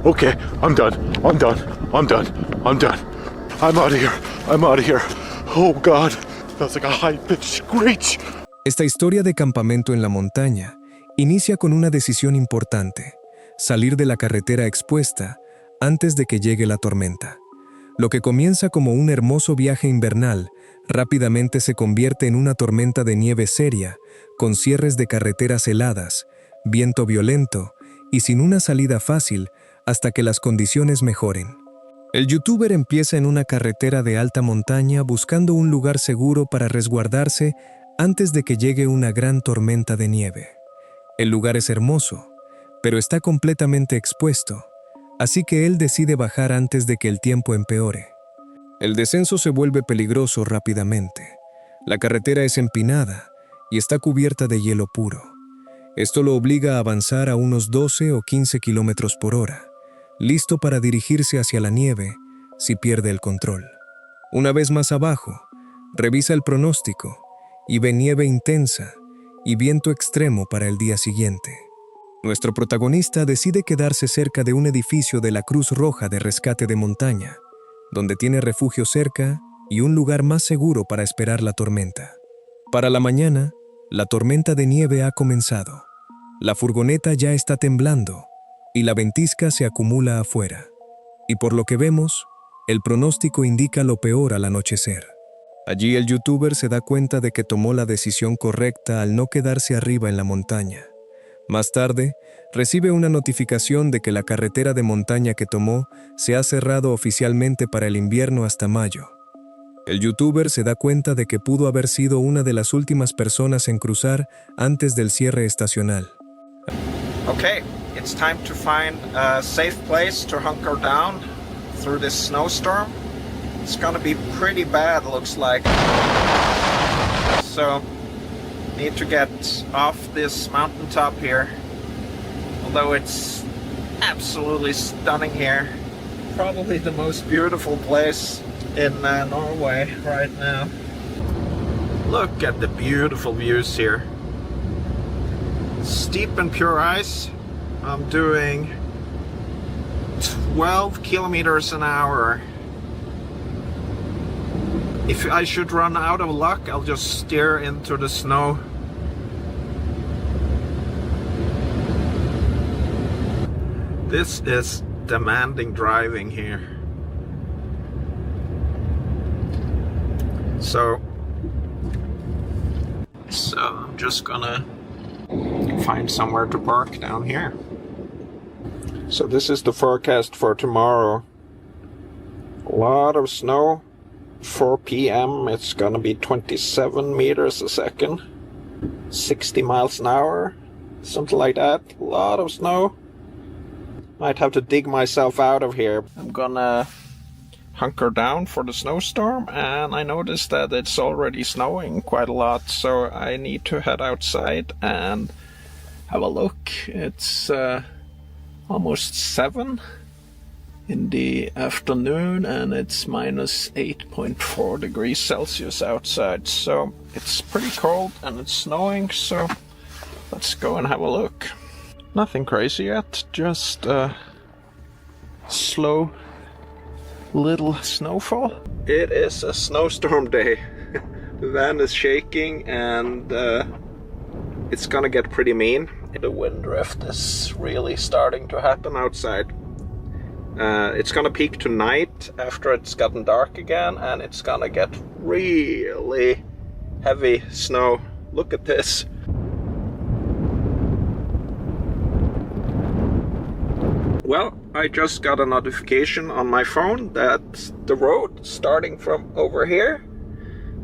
Okay, I'm done. I'm done. I'm done. I'm done. I'm out of here. I'm out of here. Oh God, that's like a high-pitched screech. Esta historia de campamento en la montaña inicia con una decisión importante: salir de la carretera expuesta antes de que llegue la tormenta. Lo que comienza como un hermoso viaje invernal rápidamente se convierte en una tormenta de nieve seria, con cierres de carreteras heladas, viento violento y sin una salida fácil hasta que las condiciones mejoren. El youtuber empieza en una carretera de alta montaña buscando un lugar seguro para resguardarse antes de que llegue una gran tormenta de nieve. El lugar es hermoso, pero está completamente expuesto, así que él decide bajar antes de que el tiempo empeore. El descenso se vuelve peligroso rápidamente. La carretera es empinada y está cubierta de hielo puro. Esto lo obliga a avanzar a unos 12 o 15 kilómetros por hora, listo para dirigirse hacia la nieve si pierde el control. Una vez más abajo, revisa el pronóstico y ve nieve intensa y viento extremo para el día siguiente. Nuestro protagonista decide quedarse cerca de un edificio de la Cruz Roja de Rescate de Montaña, donde tiene refugio cerca y un lugar más seguro para esperar la tormenta. Para la mañana, la tormenta de nieve ha comenzado. La furgoneta ya está temblando y la ventisca se acumula afuera. Y por lo que vemos, el pronóstico indica lo peor al anochecer. Allí el youtuber se da cuenta de que tomó la decisión correcta al no quedarse arriba en la montaña. Más tarde, recibe una notificación de que la carretera de montaña que tomó se ha cerrado oficialmente para el invierno hasta mayo. El youtuber se da cuenta de que pudo haber sido una de las últimas personas en cruzar antes del cierre estacional. Okay, it's time to find a safe place to hunker down through this snowstorm. It's gonna be pretty bad, looks like. So, need to get off this mountaintop here. Although it's absolutely stunning here. Probably the most beautiful place in Norway right now. Look at the beautiful views here. Steep and pure ice. I'm doing 12 kilometers an hour. If I should run out of luck, I'll just steer into the snow. This is demanding driving here. So I'm just gonna find somewhere to park down here. So this is the forecast for tomorrow. A lot of snow. 4 p.m. it's gonna be 27 meters a second, 60 miles an hour, something like that. A lot of snow. Might have to dig myself out of here. I'm gonna hunker down for the snowstorm, and I noticed that it's already snowing quite a lot, so I need to head outside and have a look. It's almost 7 in the afternoon, and it's minus 8.4 degrees Celsius outside, so it's pretty cold and it's snowing, so let's go and have a look. Nothing crazy yet, just a slow little snowfall. It is a snowstorm day. The van is shaking and it's gonna get pretty mean. The wind drift is really starting to happen outside. It's gonna peak tonight after it's gotten dark again, and it's gonna get really heavy snow. Look at this. Well, I just got a notification on my phone that the road starting from over here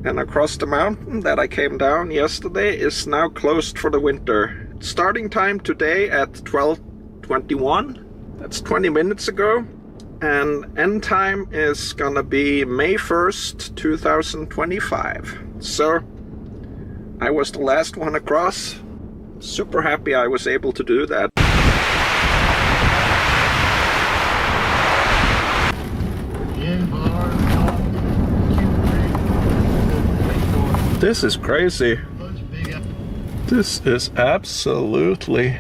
and across the mountain that I came down yesterday is now closed for the winter. Starting time today at 12:21. That's 20 minutes ago, and end time is gonna be May 1st, 2025. So, I was the last one across. Super happy I was able to do that. This is crazy. This is absolutely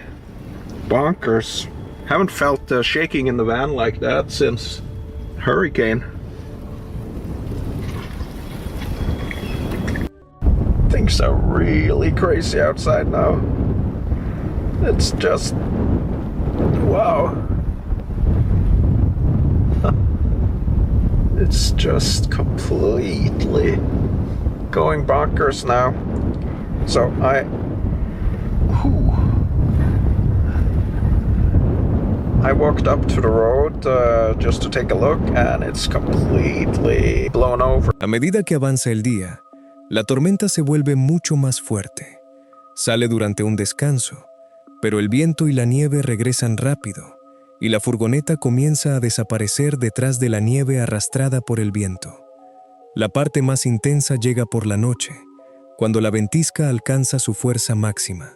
bonkers. Haven't felt shaking in the van like that since hurricane. Things are really crazy outside now. It's just... wow. It's just completely going bonkers now. So I walked up to the road just to take a look, and it's completely blown over. A medida que avanza el día, la tormenta se vuelve mucho más fuerte. Sale durante un descanso, pero el viento y la nieve regresan rápido, y la furgoneta comienza a desaparecer detrás de la nieve arrastrada por el viento. La parte más intensa llega por la noche, cuando la ventisca alcanza su fuerza máxima.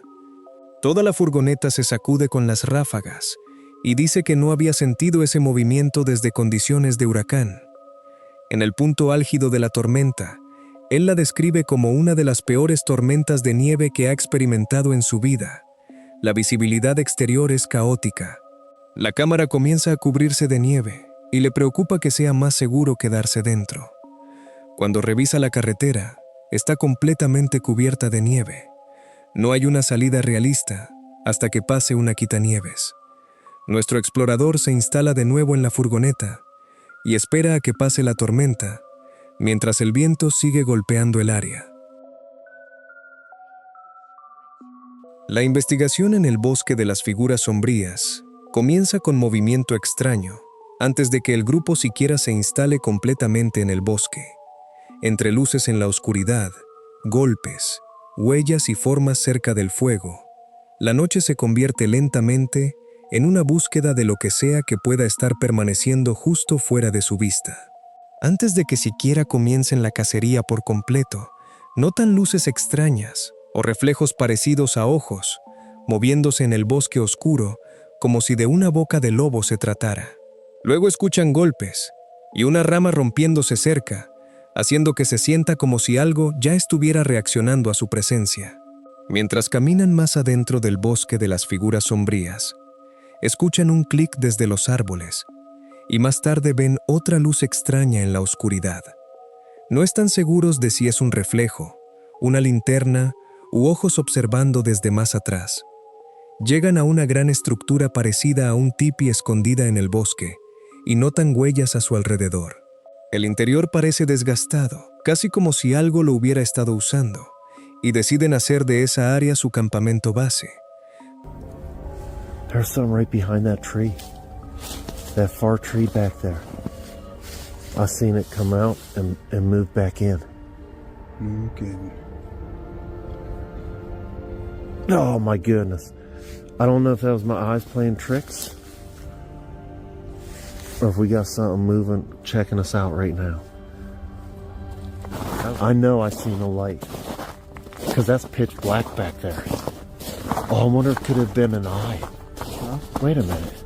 Toda la furgoneta se sacude con las ráfagas y dice que no había sentido ese movimiento desde condiciones de huracán. En el punto álgido de la tormenta, él la describe como una de las peores tormentas de nieve que ha experimentado en su vida. La visibilidad exterior es caótica. La cámara comienza a cubrirse de nieve y le preocupa que sea más seguro quedarse dentro. Cuando revisa la carretera, está completamente cubierta de nieve. No hay una salida realista hasta que pase una quitanieves. Nuestro explorador se instala de nuevo en la furgoneta y espera a que pase la tormenta, mientras el viento sigue golpeando el área. La investigación en el bosque de las figuras sombrías comienza con movimiento extraño, antes de que el grupo siquiera se instale completamente en el bosque. Entre luces en la oscuridad, golpes, huellas y formas cerca del fuego, la noche se convierte lentamente en una búsqueda de lo que sea que pueda estar permaneciendo justo fuera de su vista. Antes de que siquiera comiencen la cacería por completo, notan luces extrañas o reflejos parecidos a ojos, moviéndose en el bosque oscuro como si de una boca de lobo se tratara. Luego escuchan golpes y una rama rompiéndose cerca, haciendo que se sienta como si algo ya estuviera reaccionando a su presencia. Mientras caminan más adentro del bosque de las figuras sombrías, escuchan un clic desde los árboles y más tarde ven otra luz extraña en la oscuridad. No están seguros de si es un reflejo, una linterna u ojos observando desde más atrás. Llegan a una gran estructura parecida a un tipi escondida en el bosque y notan huellas a su alrededor. El interior parece desgastado, casi como si algo lo hubiera estado usando, y deciden hacer de esa área su campamento base. There's something right behind that tree. That far tree back there. I seen it come out and move back in. Okay. Oh my goodness. I don't know if that was my eyes playing tricks or if we got something moving, checking us out right now. I know I seen a light because that's pitch black back there. Oh, I wonder if it could have been an eye. Huh? Wait a minute.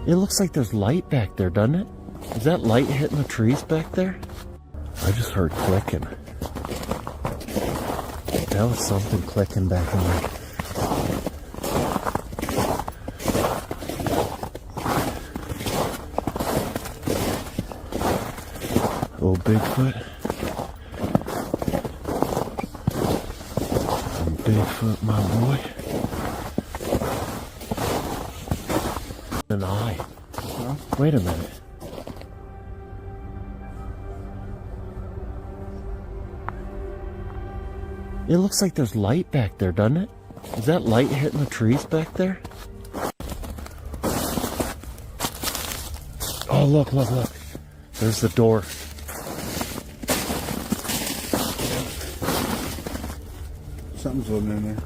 It looks like there's light back there, doesn't it? Is that light hitting the trees back there? I just heard clicking. That was something clicking back in there. Old Bigfoot. Bigfoot, my boy. An eye. Huh? Wait a minute. It looks like there's light back there, doesn't it? Is that light hitting the trees back there? Oh, look. There's the door. Something's living in there.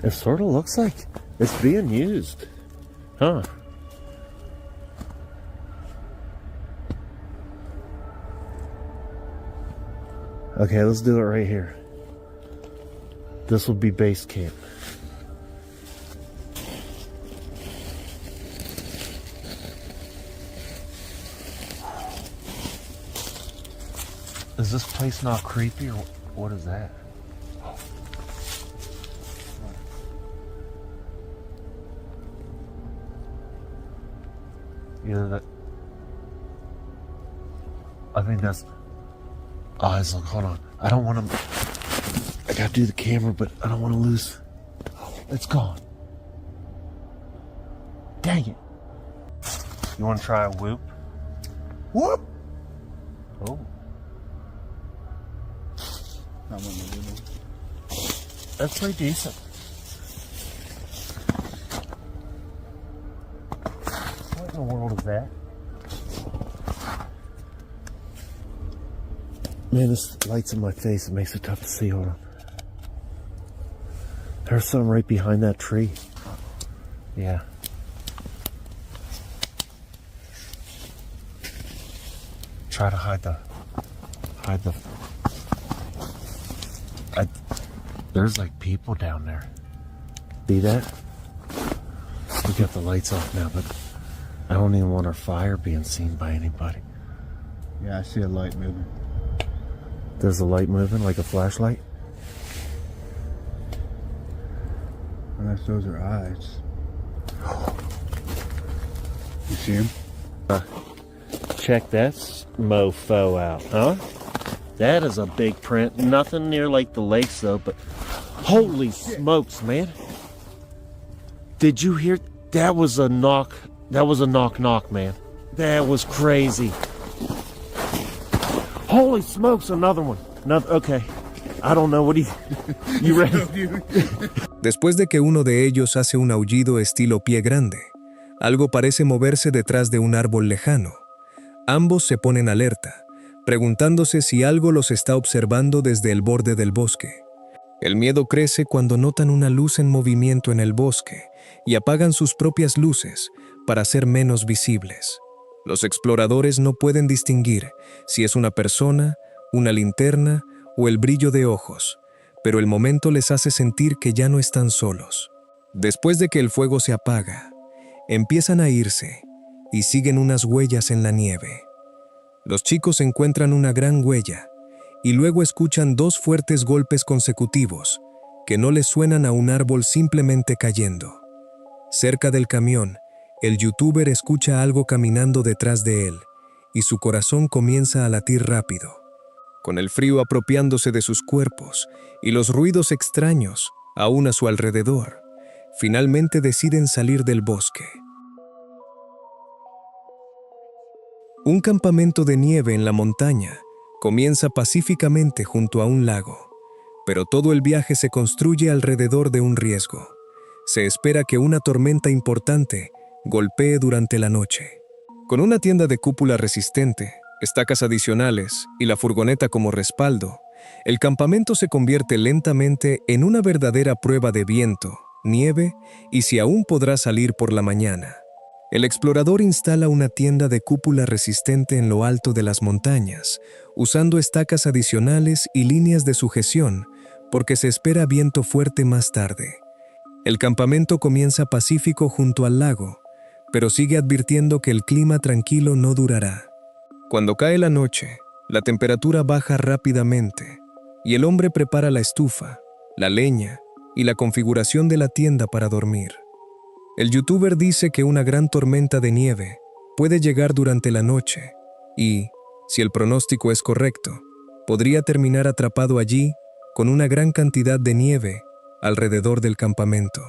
It sort of looks like it's being used. Huh. Okay, let's do it right here. This will be base camp. Is this place not creepy or what is that? Either that. I think that's. Oh, it's like, hold on. I don't want to. I gotta do the camera, but I don't want to lose. It's gone. Dang it. You want to try a whoop? Whoop! Oh. Not one of them. That's pretty decent. What in the world is that? Man, this light's in my face. It makes it tough to see. Hold on. There's some right behind that tree. Yeah. Try to hide the. There's like people down there. See that? We got the lights off now, but I don't even want our fire being seen by anybody. Yeah, I see a light moving. There's a light moving like a flashlight? Unless those are eyes. You see him? Check that mofo out, huh? That is a big print. Nothing near like the lakes though, but holy smokes, man. Did you hear? That was a knock. That was a knock, man. That was crazy. Holy smokes, another one. Okay. I don't know what you ready? Después de que uno de ellos hace un aullido estilo pie grande, algo parece moverse detrás de un árbol lejano. Ambos se ponen alerta, preguntándose si algo los está observando desde el borde del bosque. El miedo crece cuando notan una luz en movimiento en el bosque y apagan sus propias luces para ser menos visibles. Los exploradores no pueden distinguir si es una persona, una linterna o el brillo de ojos, pero el momento les hace sentir que ya no están solos. Después de que el fuego se apaga, empiezan a irse y siguen unas huellas en la nieve. Los chicos encuentran una gran huella y luego escuchan 2 fuertes golpes consecutivos que no les suenan a un árbol simplemente cayendo. Cerca del camión, el youtuber escucha algo caminando detrás de él y su corazón comienza a latir rápido. Con el frío apropiándose de sus cuerpos y los ruidos extraños aún a su alrededor, finalmente deciden salir del bosque. Un campamento de nieve en la montaña comienza pacíficamente junto a un lago, pero todo el viaje se construye alrededor de un riesgo. Se espera que una tormenta importante golpee durante la noche. Con una tienda de cúpula resistente, estacas adicionales y la furgoneta como respaldo, el campamento se convierte lentamente en una verdadera prueba de viento, nieve y si aún podrá salir por la mañana. El explorador instala una tienda de cúpula resistente en lo alto de las montañas, usando estacas adicionales y líneas de sujeción, porque se espera viento fuerte más tarde. El campamento comienza pacífico junto al lago, pero sigue advirtiendo que el clima tranquilo no durará. Cuando cae la noche, la temperatura baja rápidamente, y el hombre prepara la estufa, la leña y la configuración de la tienda para dormir. El youtuber dice que una gran tormenta de nieve puede llegar durante la noche y, si el pronóstico es correcto, podría terminar atrapado allí con una gran cantidad de nieve alrededor del campamento.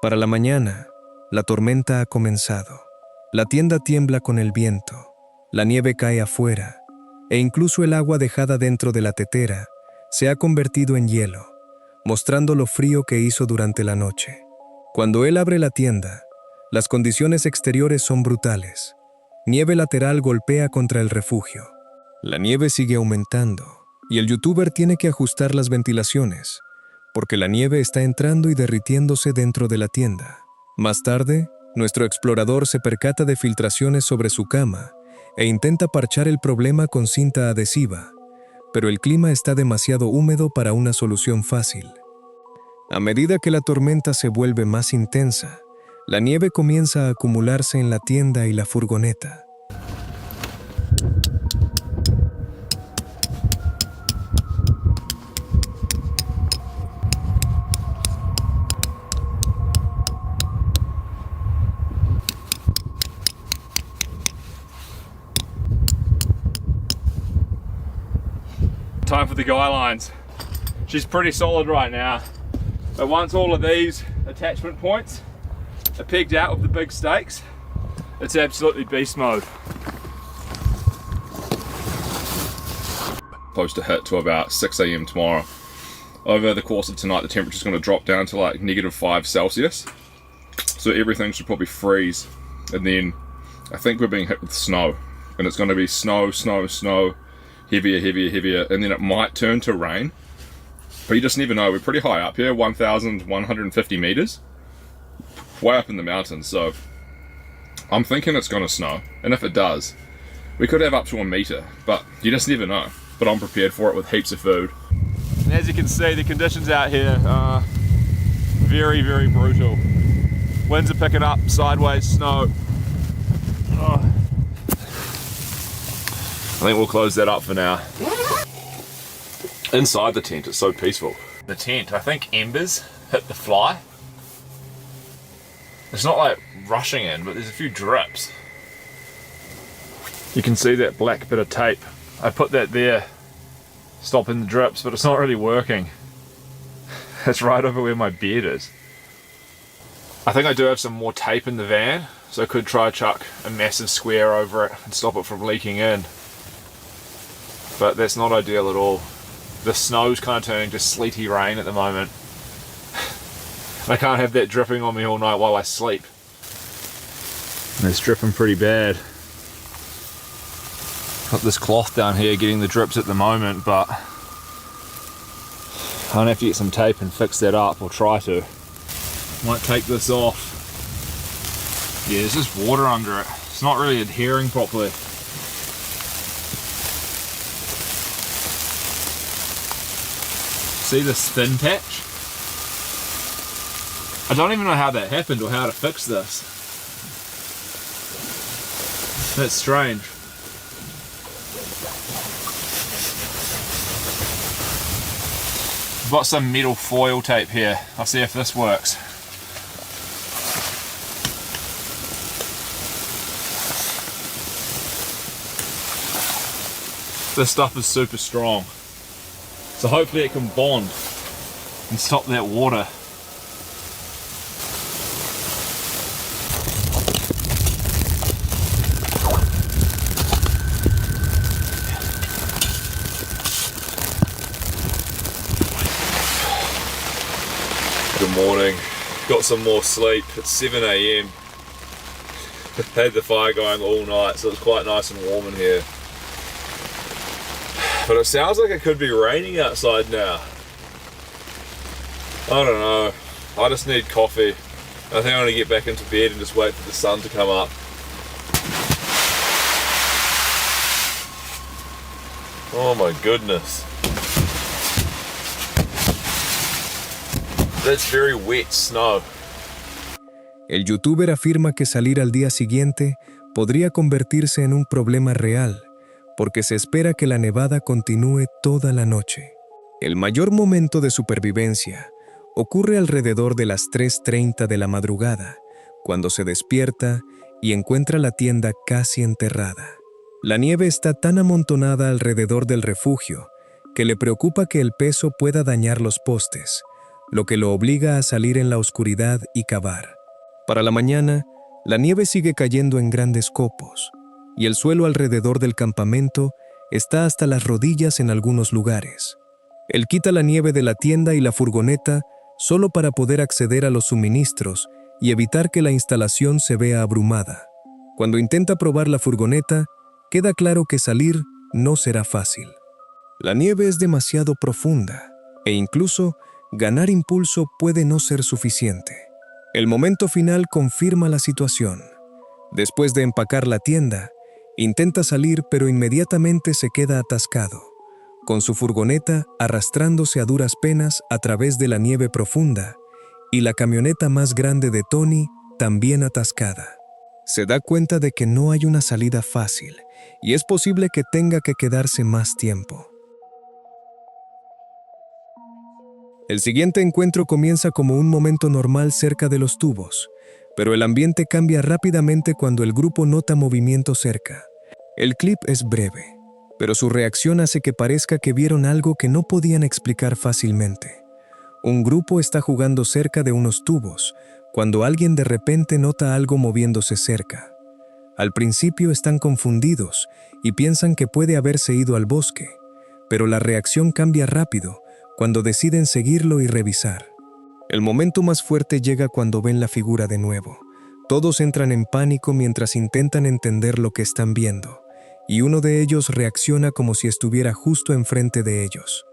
Para la mañana, la tormenta ha comenzado. La tienda tiembla con el viento, la nieve cae afuera, e incluso el agua dejada dentro de la tetera se ha convertido en hielo, mostrando lo frío que hizo durante la noche. Cuando él abre la tienda, las condiciones exteriores son brutales. Nieve lateral golpea contra el refugio. La nieve sigue aumentando, y el youtuber tiene que ajustar las ventilaciones, porque la nieve está entrando y derritiéndose dentro de la tienda. Más tarde, nuestro explorador se percata de filtraciones sobre su cama e intenta parchar el problema con cinta adhesiva, pero el clima está demasiado húmedo para una solución fácil. A medida que la tormenta se vuelve más intensa, la nieve comienza a acumularse en la tienda y la furgoneta. the guy lines. She's pretty solid right now. But once all of these attachment points are pegged out with the big stakes, it's absolutely beast mode. Supposed to hit to about 6 a.m. tomorrow. Over the course of tonight, the temperature's going to drop down to like -5°C. So everything should probably freeze. And then I think we're being hit with snow. And it's going to be snow, snow, snow, heavier, heavier, heavier. And then it might turn to rain. But you just never know. We're pretty high up here, 1,150 meters. Way up in the mountains, so I'm thinking it's going to snow. And if it does, we could have up to 1 meter. But you just never know. But I'm prepared for it with heaps of food. And as you can see, the conditions out here are very, very brutal. Winds are picking up, sideways snow. Oh. I think we'll close that up for now. Inside the tent, it's so peaceful. The tent, I think embers hit the fly. It's not like rushing in, but there's a few drips. You can see that black bit of tape. I put that there, stopping the drips, but it's not really working. It's right over where my bed is. I think I do have some more tape in the van, so I could try chuck a massive square over it and stop it from leaking in. But that's not ideal at all. The snow's kind of turning to sleety rain at the moment. I can't have that dripping on me all night while I sleep. And it's dripping pretty bad. Got this cloth down here getting the drips at the moment, but I'm gonna have to get some tape and fix that up, or try to. Might take this off. Yeah, there's just water under it. It's not really adhering properly. See this thin patch? I don't even know how that happened or how to fix this. That's strange. I've got some metal foil tape here. I'll see if this works. This stuff is super strong. So hopefully it can bond and stop that water. Good morning. Got some more sleep. It's 7 a.m. Had the fire going all night, so it's quite nice and warm in here. But it sounds like it could be raining outside now. I don't know. I just need coffee. I think I'm gonna get back into bed and just wait for the sun to come up. Oh my goodness. That's very wet snow. El youtuber afirma que salir al día siguiente podría convertirse en un problema real, porque se espera que la nevada continúe toda la noche. El mayor momento de supervivencia ocurre alrededor de las 3:30 de la madrugada, cuando se despierta y encuentra la tienda casi enterrada. La nieve está tan amontonada alrededor del refugio que le preocupa que el peso pueda dañar los postes, lo que lo obliga a salir en la oscuridad y cavar. Para la mañana, la nieve sigue cayendo en grandes copos, y el suelo alrededor del campamento está hasta las rodillas en algunos lugares. Él quita la nieve de la tienda y la furgoneta solo para poder acceder a los suministros y evitar que la instalación se vea abrumada. Cuando intenta probar la furgoneta, queda claro que salir no será fácil. La nieve es demasiado profunda e incluso ganar impulso puede no ser suficiente. El momento final confirma la situación. Después de empacar la tienda, intenta salir, pero inmediatamente se queda atascado, con su furgoneta arrastrándose a duras penas a través de la nieve profunda y la camioneta más grande de Tony también atascada. Se da cuenta de que no hay una salida fácil y es posible que tenga que quedarse más tiempo. El siguiente encuentro comienza como un momento normal cerca de los tubos, pero el ambiente cambia rápidamente cuando el grupo nota movimiento cerca. El clip es breve. pero su reacción hace que parezca que vieron algo que no podían explicar fácilmente. Un grupo está jugando cerca de unos tubos, cuando alguien de repente nota algo moviéndose cerca. Al principio están confundidos y piensan que puede haberse ido al bosque, pero la reacción cambia rápido cuando deciden seguirlo y revisar. El momento más fuerte llega cuando ven la figura de nuevo. Todos entran en pánico mientras intentan entender lo que están viendo, y uno de ellos reacciona como si estuviera justo enfrente de ellos.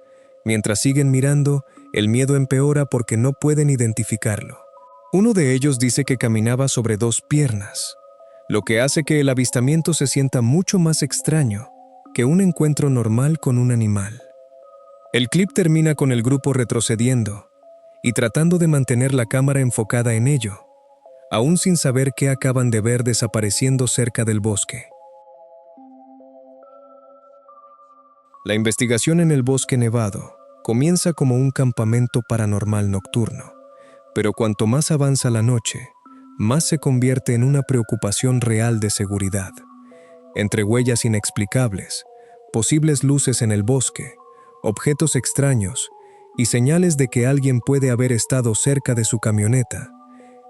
Mientras siguen mirando, el miedo empeora porque no pueden identificarlo. Uno de ellos dice que caminaba sobre 2 piernas, lo que hace que el avistamiento se sienta mucho más extraño que un encuentro normal con un animal. El clip termina con el grupo retrocediendo y tratando de mantener la cámara enfocada en ello, aún sin saber qué acaban de ver desapareciendo cerca del bosque. La investigación en el bosque nevado comienza como un campamento paranormal nocturno, pero cuanto más avanza la noche, más se convierte en una preocupación real de seguridad. Entre huellas inexplicables, posibles luces en el bosque, objetos extraños y señales de que alguien puede haber estado cerca de su camioneta,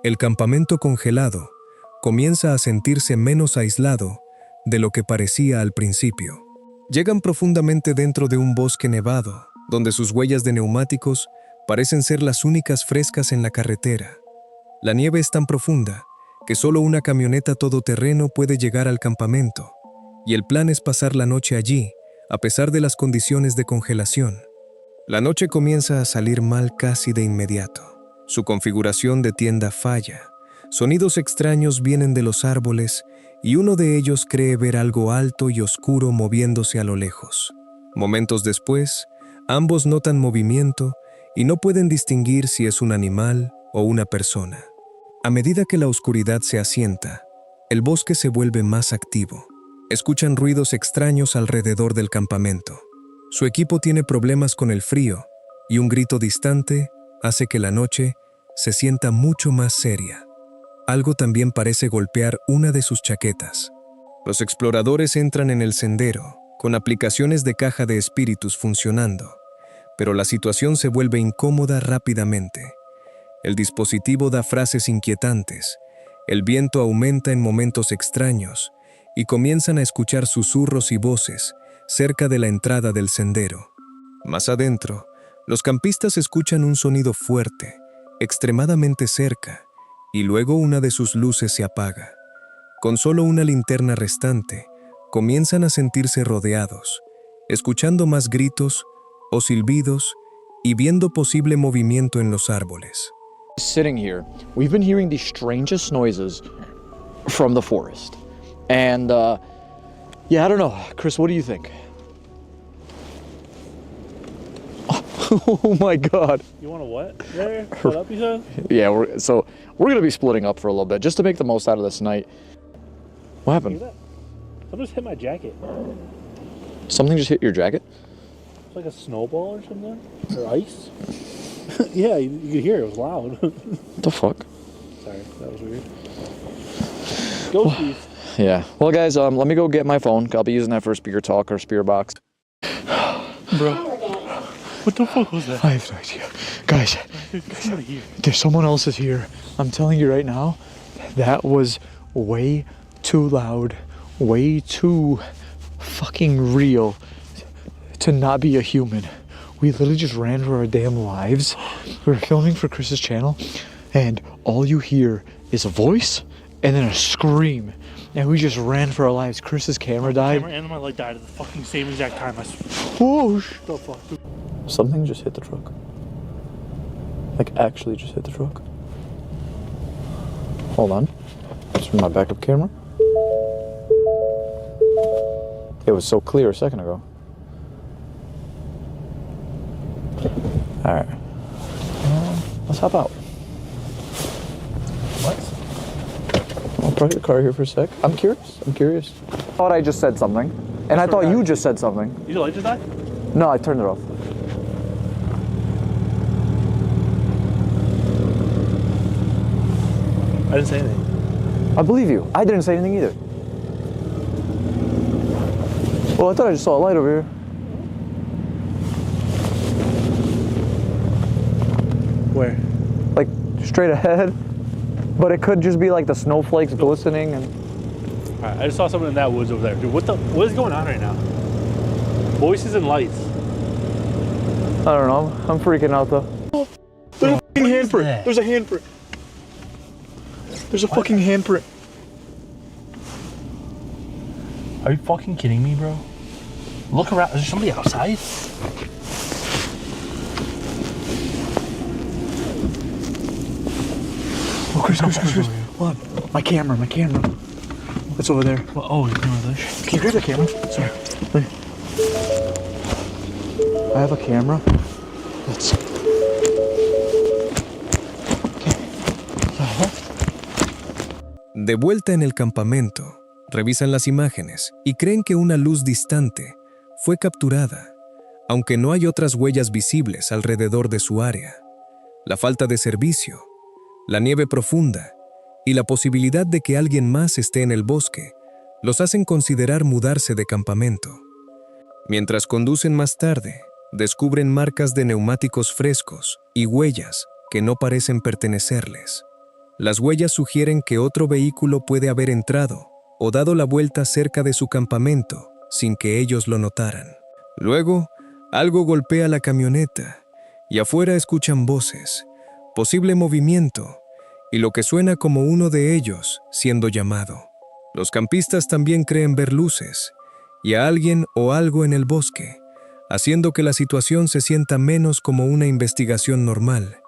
el campamento congelado comienza a sentirse menos aislado de lo que parecía al principio. Llegan profundamente dentro de un bosque nevado, donde sus huellas de neumáticos parecen ser las únicas frescas en la carretera. La nieve es tan profunda que solo una camioneta todoterreno puede llegar al campamento, y el plan es pasar la noche allí, a pesar de las condiciones de congelación. La noche comienza a salir mal casi de inmediato. Su configuración de tienda falla. Sonidos extraños vienen de los árboles y uno de ellos cree ver algo alto y oscuro moviéndose a lo lejos. Momentos después, ambos notan movimiento y no pueden distinguir si es un animal o una persona. A medida que la oscuridad se asienta, el bosque se vuelve más activo. Escuchan ruidos extraños alrededor del campamento. Su equipo tiene problemas con el frío y un grito distante hace que la noche se sienta mucho más seria. Algo también parece golpear una de sus chaquetas. Los exploradores entran en el sendero, con aplicaciones de caja de espíritus funcionando, pero la situación se vuelve incómoda rápidamente. El dispositivo da frases inquietantes, el viento aumenta en momentos extraños y comienzan a escuchar susurros y voces cerca de la entrada del sendero. Más adentro, los campistas escuchan un sonido fuerte, extremadamente cerca, y luego una de sus luces se apaga. Con solo una linterna restante, comienzan a sentirse rodeados, escuchando más gritos o silbidos y viendo posible movimiento en los árboles. Sitting here, we've been hearing the strangest noises from the forest. And, yeah, I don't know. Chris, what do you think? Oh my God. You want to what? There? Split up, you said? Yeah, we're gonna be splitting up for a little bit just to make the most out of this night. What happened? Something just hit my jacket. Something just hit your jacket? It's like a snowball or something? Or ice? Yeah, you could hear it. It was loud. What the fuck? Sorry, that was weird. Ghosties. Yeah. Well, guys, let me go get my phone. I'll be using that for speaker talk or spear box. Bro. What the fuck was that? I have no idea. Guys, there's someone else is here. I'm telling you right now, that was way too loud, way too fucking real to not be a human. We literally just ran for our damn lives. We were filming for Chris's channel, and all you hear is a voice and then a scream. And we just ran for our lives. Chris's camera died. Camera and my leg died at the fucking same exact time. Whoosh! The fuck? Something just hit the truck. Like, actually just hit the truck. Hold on. That's from my backup camera. It was so clear a second ago. Alright. Let's hop out. What? I'll park the car here for a sec. I'm curious. I thought I just said something. And I thought you just said something. Your light just died? No, I turned it off. I didn't say anything. I believe you. I didn't say anything either. Well, I thought I just saw a light over here. Where? Like, straight ahead. But it could just be like the snowflakes glistening and... Alright, I just saw someone in that woods over there. Dude, what is going on right now? Voices and lights. I don't know. I'm freaking out though. Oh, there's a fucking handprint. There's a handprint. There's a fucking handprint. Are you fucking kidding me, bro? Look around. Is there somebody outside? Oh, Chris. Hold on. My camera. It's over there. Well, oh, you know this. Can you grab the camera? Sorry. Look. I have a camera. Let's... De vuelta en el campamento, revisan las imágenes y creen que una luz distante fue capturada, aunque no hay otras huellas visibles alrededor de su área. La falta de servicio, la nieve profunda y la posibilidad de que alguien más esté en el bosque los hacen considerar mudarse de campamento. Mientras conducen más tarde, descubren marcas de neumáticos frescos y huellas que no parecen pertenecerles. Las huellas sugieren que otro vehículo puede haber entrado o dado la vuelta cerca de su campamento sin que ellos lo notaran. Luego, algo golpea la camioneta y afuera escuchan voces, posible movimiento y lo que suena como uno de ellos siendo llamado. Los campistas también creen ver luces y a alguien o algo en el bosque, haciendo que la situación se sienta menos como una investigación normal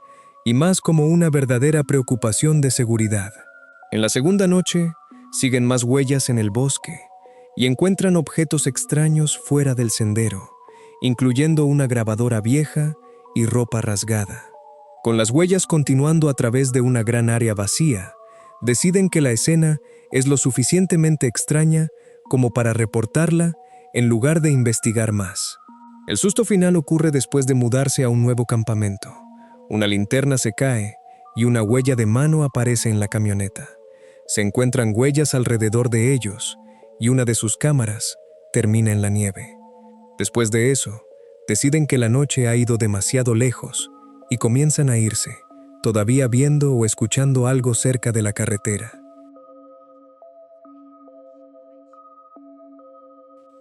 y más como una verdadera preocupación de seguridad. En la segunda noche, siguen más huellas en el bosque y encuentran objetos extraños fuera del sendero, incluyendo una grabadora vieja y ropa rasgada. Con las huellas continuando a través de una gran área vacía, deciden que la escena es lo suficientemente extraña como para reportarla en lugar de investigar más. El susto final ocurre después de mudarse a un nuevo campamento. Una linterna se cae y una huella de mano aparece en la camioneta. Se encuentran huellas alrededor de ellos y una de sus cámaras termina en la nieve. Después de eso, deciden que la noche ha ido demasiado lejos y comienzan a irse, todavía viendo o escuchando algo cerca de la carretera.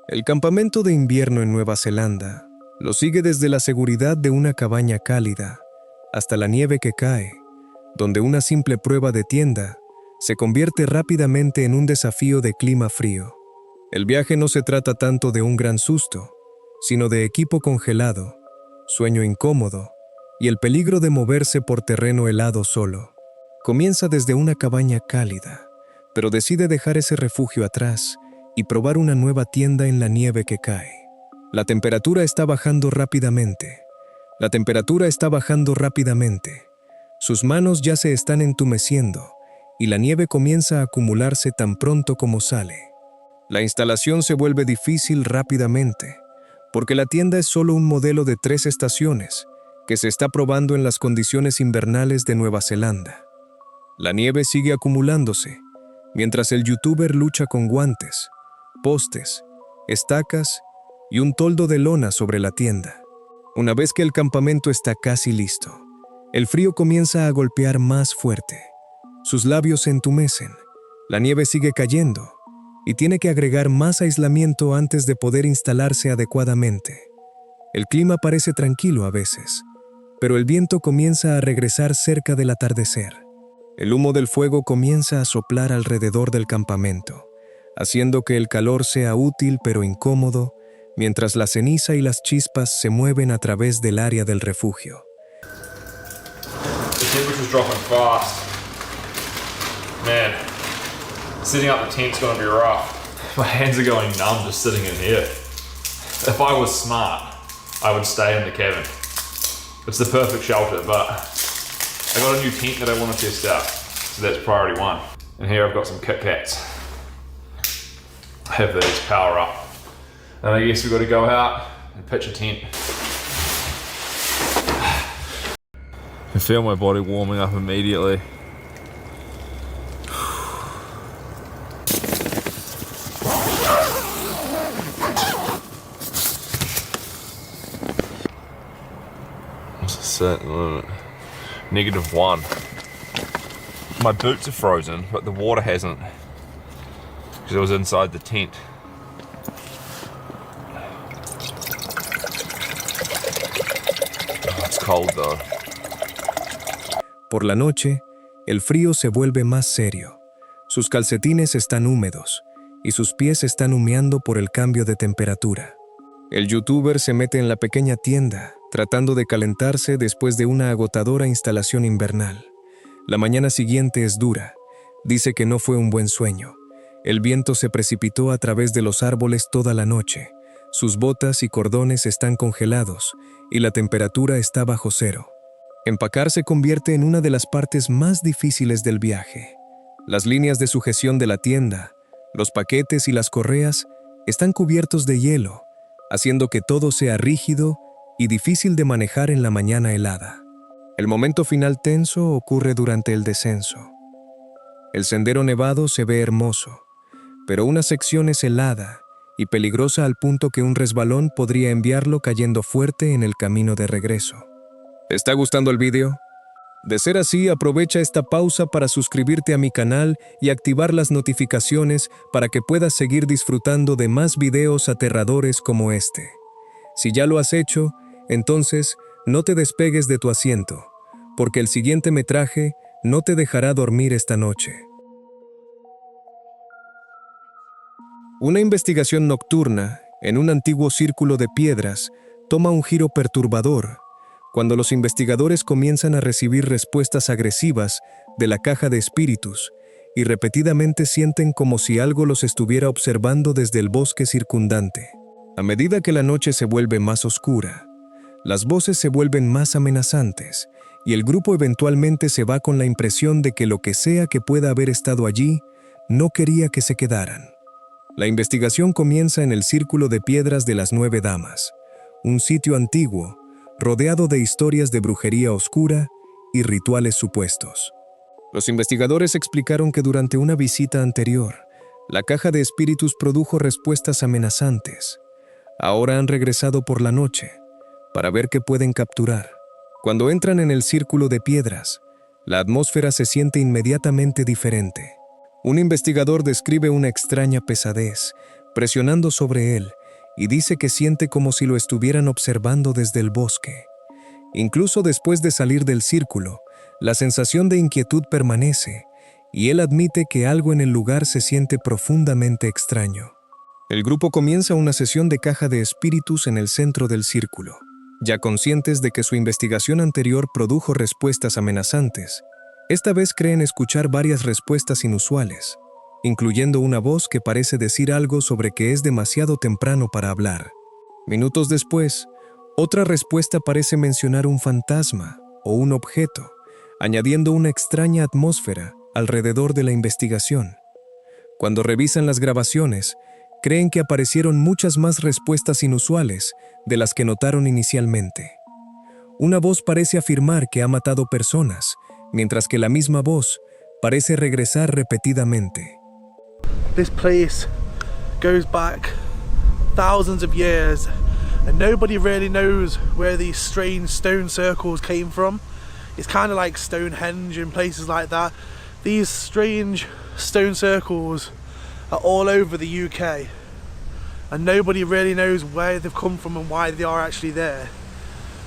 El campamento de invierno en Nueva Zelanda lo sigue desde la seguridad de una cabaña cálida hasta la nieve que cae, donde una simple prueba de tienda se convierte rápidamente en un desafío de clima frío. El viaje no se trata tanto de un gran susto, sino de equipo congelado, sueño incómodo y el peligro de moverse por terreno helado solo. Comienza desde una cabaña cálida, pero decide dejar ese refugio atrás y probar una nueva tienda en la nieve que cae. La temperatura está bajando rápidamente. Sus manos ya se están entumeciendo y la nieve comienza a acumularse tan pronto como sale. La instalación se vuelve difícil rápidamente, porque la tienda es solo un modelo de 3 estaciones que se está probando en las condiciones invernales de Nueva Zelanda. La nieve sigue acumulándose, mientras el youtuber lucha con guantes, postes, estacas y un toldo de lona sobre la tienda. Una vez que el campamento está casi listo, el frío comienza a golpear más fuerte. Sus labios se entumecen, la nieve sigue cayendo y tiene que agregar más aislamiento antes de poder instalarse adecuadamente. El clima parece tranquilo a veces, pero el viento comienza a regresar cerca del atardecer. El humo del fuego comienza a soplar alrededor del campamento, haciendo que el calor sea útil pero incómodo, mientras la ceniza y las chispas se mueven a través del área del refugio. The temperature's dropping fast. Man, sitting up the tent's gonna be rough. My hands are going numb just sitting in here. If I was smart, I would stay in the cabin. It's the perfect shelter, but I got a new tent that I want to test out, so that's priority 1. And here I've got some Kit Kats. Have these power up. And I guess we've got to go out and pitch a tent. I feel my body warming up immediately. What's it say at the moment? -1. My boots are frozen, but the water hasn't, because it was inside the tent. Oh, it's cold though. Por la noche, el frío se vuelve más serio. Sus calcetines están húmedos y sus pies están humeando por el cambio de temperatura. El youtuber se mete en la pequeña tienda, tratando de calentarse después de una agotadora instalación invernal. La mañana siguiente es dura. Dice que no fue un buen sueño. El viento se precipitó a través de los árboles toda la noche. Sus botas y cordones están congelados y la temperatura está bajo cero. Empacar se convierte en una de las partes más difíciles del viaje. Las líneas de sujeción de la tienda, los paquetes y las correas están cubiertos de hielo, haciendo que todo sea rígido y difícil de manejar en la mañana helada. El momento final tenso ocurre durante el descenso. El sendero nevado se ve hermoso, pero una sección es helada y peligrosa al punto que un resbalón podría enviarlo cayendo fuerte en el camino de regreso. ¿Te está gustando el vídeo? De ser así, aprovecha esta pausa para suscribirte a mi canal y activar las notificaciones para que puedas seguir disfrutando de más videos aterradores como este. Si ya lo has hecho, entonces no te despegues de tu asiento, porque el siguiente metraje no te dejará dormir esta noche. Una investigación nocturna en un antiguo círculo de piedras toma un giro perturbador cuando los investigadores comienzan a recibir respuestas agresivas de la caja de espíritus y repetidamente sienten como si algo los estuviera observando desde el bosque circundante. A medida que la noche se vuelve más oscura, las voces se vuelven más amenazantes y el grupo eventualmente se va con la impresión de que lo que sea que pueda haber estado allí no quería que se quedaran. La investigación comienza en el Círculo de Piedras de las 9 Damas, un sitio antiguo rodeado de historias de brujería oscura y rituales supuestos. Los investigadores explicaron que durante una visita anterior, la caja de espíritus produjo respuestas amenazantes. Ahora han regresado por la noche para ver qué pueden capturar. Cuando entran en el Círculo de Piedras, la atmósfera se siente inmediatamente diferente. Un investigador describe una extraña pesadez presionando sobre él y dice que siente como si lo estuvieran observando desde el bosque. Incluso después de salir del círculo, la sensación de inquietud permanece y él admite que algo en el lugar se siente profundamente extraño. El grupo comienza una sesión de caja de espíritus en el centro del círculo. Ya conscientes de que su investigación anterior produjo respuestas amenazantes, esta vez creen escuchar varias respuestas inusuales, incluyendo una voz que parece decir algo sobre que es demasiado temprano para hablar. Minutos después, otra respuesta parece mencionar un fantasma o un objeto, añadiendo una extraña atmósfera alrededor de la investigación. Cuando revisan las grabaciones, creen que aparecieron muchas más respuestas inusuales de las que notaron inicialmente. Una voz parece afirmar que ha matado personas, mientras que la misma voz parece regresar repetidamente. This place goes back thousands of years and nobody really knows where these strange stone circles came from. It's kind of like Stonehenge and places like that. These strange stone circles are all over the UK and nobody really knows where they've come from and why they are actually there.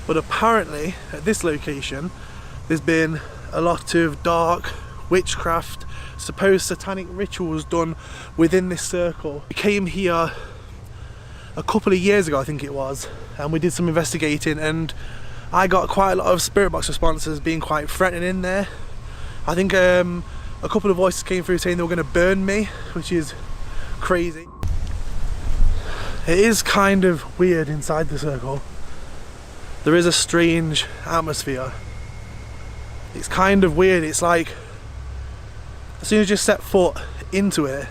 But apparently at this location there's been a lot of dark witchcraft, supposed satanic rituals done within this circle. We came here a couple of years ago, I think it was, and we did some investigating and I got quite a lot of spirit box responses being quite threatening in there. I think a couple of voices came through saying they were going to burn me, which is crazy. It is kind of weird inside the circle. There is a strange atmosphere. It's kind of weird. It's like as soon as you set foot into it,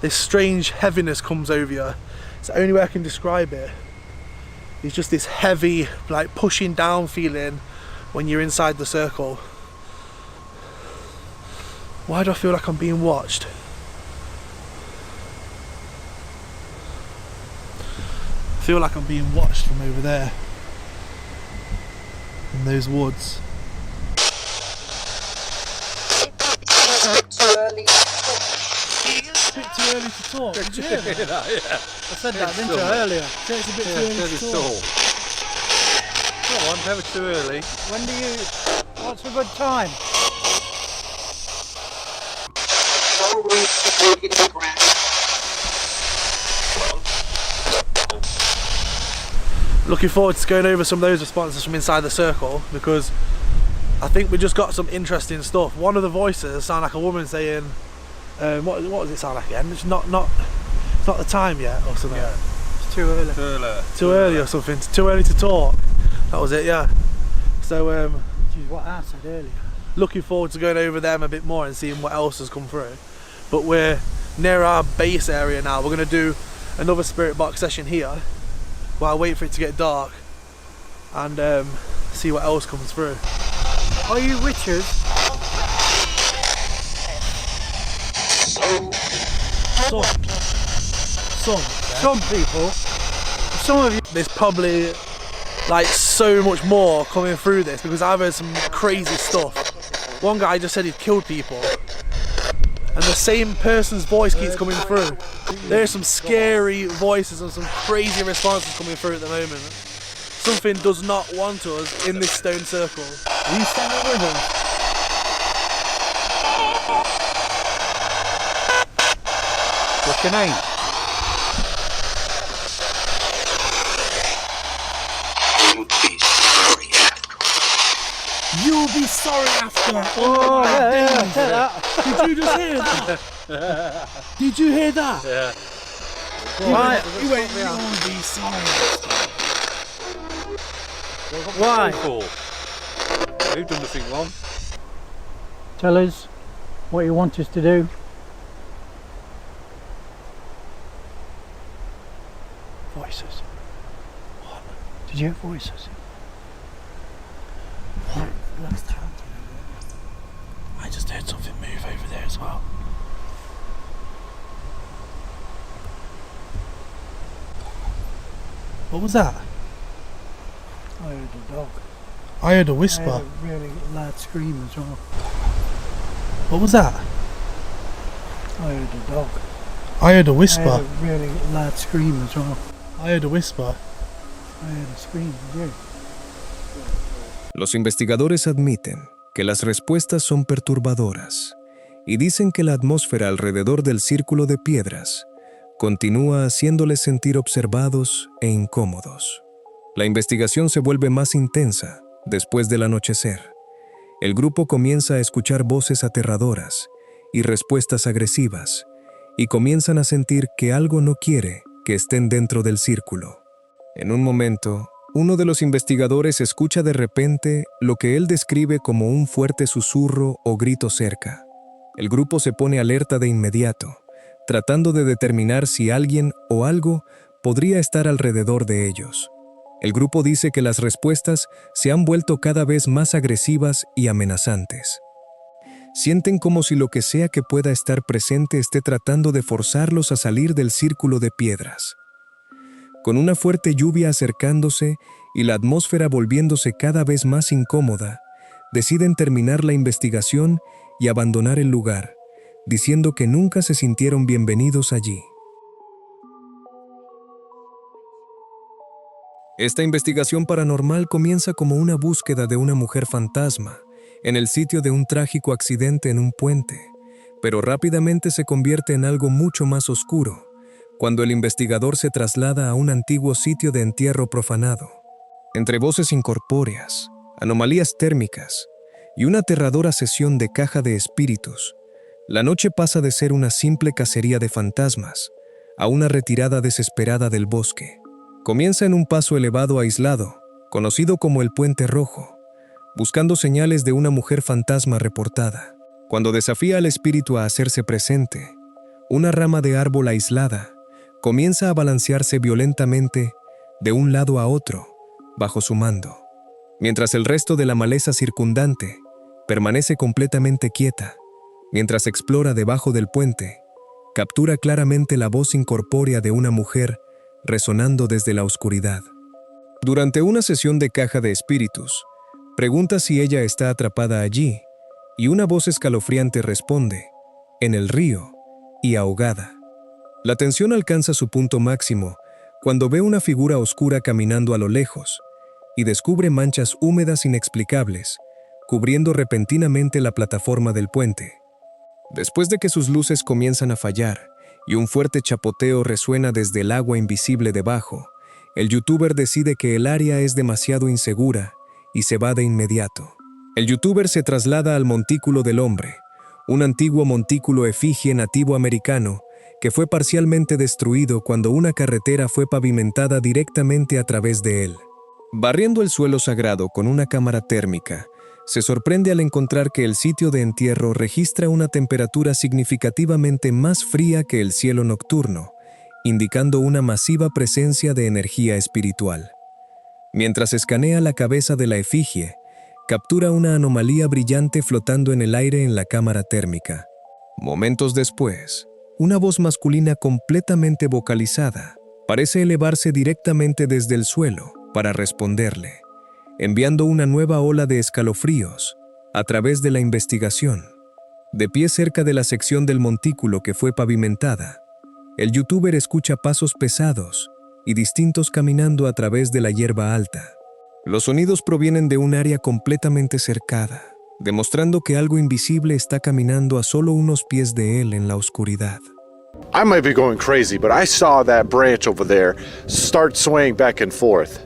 this strange heaviness comes over you. It's the only way I can describe it. It's just this heavy, like pushing down feeling when you're inside the circle. Why do I feel like I'm being watched? I feel like I'm being watched from over there. in those woods. A bit too early to talk. Did you hear that? I said that, didn't I, earlier? So it's a bit too early to talk. Come on, never too early. What's a good time? Looking forward to going over some of those responses from inside the circle, because I think we just got some interesting stuff. One of the voices sounded like a woman saying, what does it sound like again? It's not the time yet or something. Yeah. It's too early. Too early or something. Too early to talk. That was it, yeah. So Which is what I said earlier. looking forward to going over them a bit more and seeing what else has come through. But we're near our base area now. We're going to do another spirit box session here while I wait for it to get dark and see what else comes through. Are you witches? Some people. Some of you. There's probably like so much more coming through this, because I've heard some crazy stuff. One guy just said he'd killed people, and the same person's voice keeps coming through. There's some scary voices and some crazy responses coming through at the moment. Something does not want us in this stone circle. Are you standing with him? What's your name? You'll be sorry after. Oh, yeah, tell that. Did you just hear that? Did you hear that? Yeah. Why? He went, you'll be sorry after. Why? We've done nothing wrong. Tell us what you want us to do. Voices. What? Did you hear voices? What? I just heard something move over there as well. What was that? I heard a dog. I heard a I whisper. heard a really loud scream as well. What was that? I heard a dog. I heard a I whisper. heard a really loud scream as well. I heard a whisper. I heard a scream, did you? Los investigadores admiten que las respuestas son perturbadoras y dicen que la atmósfera alrededor del círculo de piedras continúa haciéndoles sentir observados e incómodos. La investigación se vuelve más intensa después del anochecer. El grupo comienza a escuchar voces aterradoras y respuestas agresivas, y comienzan a sentir que algo no quiere que estén dentro del círculo. En un momento, uno de los investigadores escucha de repente lo que él describe como un fuerte susurro o grito cerca. El grupo se pone alerta de inmediato, tratando de determinar si alguien o algo podría estar alrededor de ellos. El grupo dice que las respuestas se han vuelto cada vez más agresivas y amenazantes. Sienten como si lo que sea que pueda estar presente esté tratando de forzarlos a salir del círculo de piedras. Con una fuerte lluvia acercándose y la atmósfera volviéndose cada vez más incómoda, deciden terminar la investigación y abandonar el lugar, diciendo que nunca se sintieron bienvenidos allí. Esta investigación paranormal comienza como una búsqueda de una mujer fantasma en el sitio de un trágico accidente en un puente, pero rápidamente se convierte en algo mucho más oscuro cuando el investigador se traslada a un antiguo sitio de entierro profanado. Entre voces incorpóreas, anomalías térmicas y una aterradora sesión de caja de espíritus, la noche pasa de ser una simple cacería de fantasmas a una retirada desesperada del bosque. Comienza en un paso elevado aislado, conocido como el Puente Rojo, buscando señales de una mujer fantasma reportada. Cuando desafía al espíritu a hacerse presente, una rama de árbol aislada comienza a balancearse violentamente de un lado a otro bajo su mando, mientras el resto de la maleza circundante permanece completamente quieta. Mientras explora debajo del puente, captura claramente la voz incorpórea de una mujer resonando desde la oscuridad. Durante una sesión de caja de espíritus, Pregunta si ella está atrapada allí, y una voz escalofriante responde, en el río y ahogada. La tensión alcanza su punto máximo cuando ve una figura oscura caminando a lo lejos y descubre manchas húmedas inexplicables, cubriendo repentinamente la plataforma del puente. Después de que sus luces comienzan a fallar y un fuerte chapoteo resuena desde el agua invisible debajo, el youtuber decide que el área es demasiado insegura y se va de inmediato. El youtuber se traslada al Montículo del Hombre, un antiguo montículo efigie nativo americano que fue parcialmente destruido cuando una carretera fue pavimentada directamente a través de él. Barriendo el suelo sagrado con una cámara térmica, se sorprende al encontrar que el sitio de entierro registra una temperatura significativamente más fría que el cielo nocturno, indicando una masiva presencia de energía espiritual. Mientras escanea la cabeza de la efigie, captura una anomalía brillante flotando en el aire en la cámara térmica. Momentos después, una voz masculina completamente vocalizada parece elevarse directamente desde el suelo para responderle, enviando una nueva ola de escalofríos a través de la investigación. De pie cerca de la sección del montículo que fue pavimentada, el youtuber escucha pasos pesados y distintos caminando a través de la hierba alta. Los sonidos provienen de un área completamente cercada, demostrando que algo invisible está caminando a solo unos pies de él en la oscuridad. I might be going crazy, but I saw that branch over there start swaying back and forth.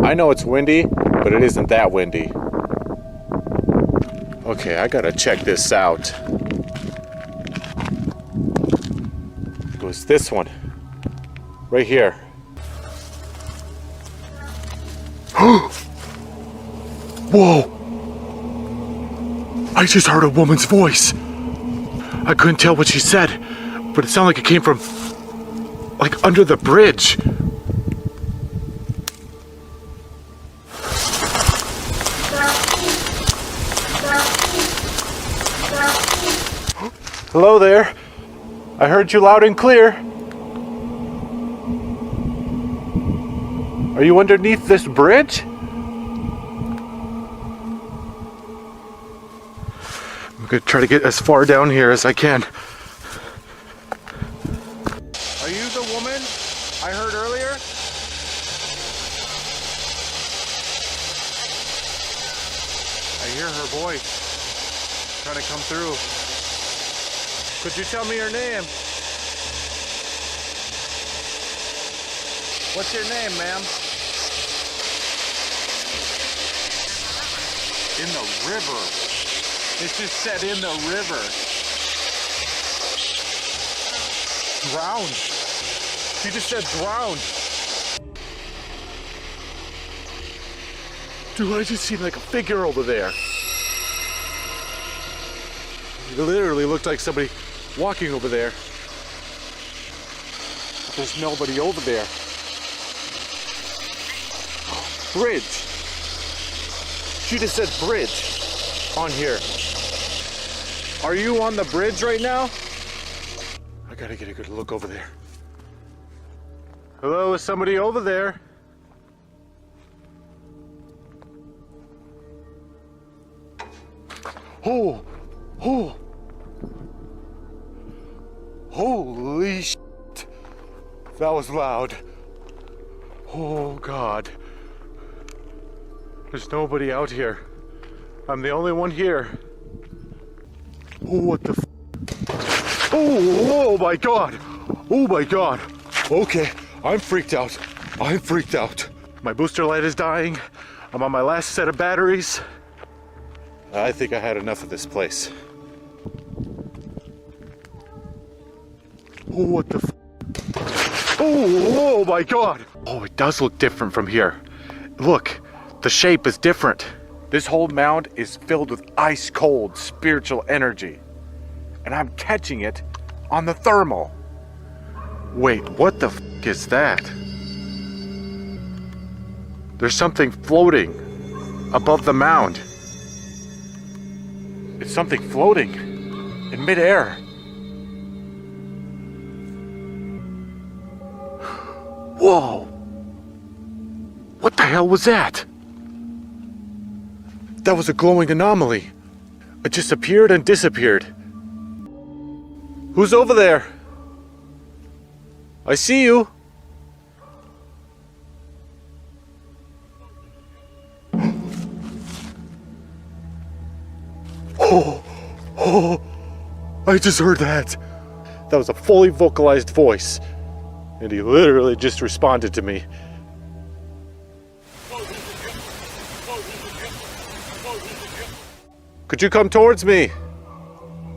I know it's windy, but it isn't that windy. Okay, I gotta check this out. It goes this one. Right here. Whoa! I just heard a woman's voice. I couldn't tell what she said, but it sounded like it came from, like, under the bridge. Hello there. I heard you loud and clear. Are you underneath this bridge? I'm gonna try to get as far down here as I can. Are you the woman I heard earlier? I hear her voice trying to come through. Could you tell me your name? What's your name, ma'am? In the river. It just said in the river. Drowned. She just said drowned. Dude, I just seen like a figure over there. It literally looked like somebody walking over there. But there's nobody over there. Bridge. She just said bridge on here. Are you on the bridge right now? I gotta get a good look over there. Hello, is somebody over there? Oh, oh. Holy shit. That was loud. Oh God. There's nobody out here. I'm the only one here. Oh, what the oh my God. Oh my God. Okay, I'm freaked out. I'm freaked out. My booster light is dying. I'm on my last set of batteries. I think I had enough of this place. Oh, what the oh my God. Oh, it does look different from here. Look, the shape is different. This whole mound is filled with ice cold spiritual energy. And I'm catching it on the thermal. Wait, what the is that? There's something floating above the mound. It's something floating. in midair. Whoa! What the hell was that? That was a glowing anomaly. It just appeared and disappeared. Who's over there? I see you. Oh, I just heard that. That was a fully vocalized voice. And he literally just responded to me. Could you come towards me?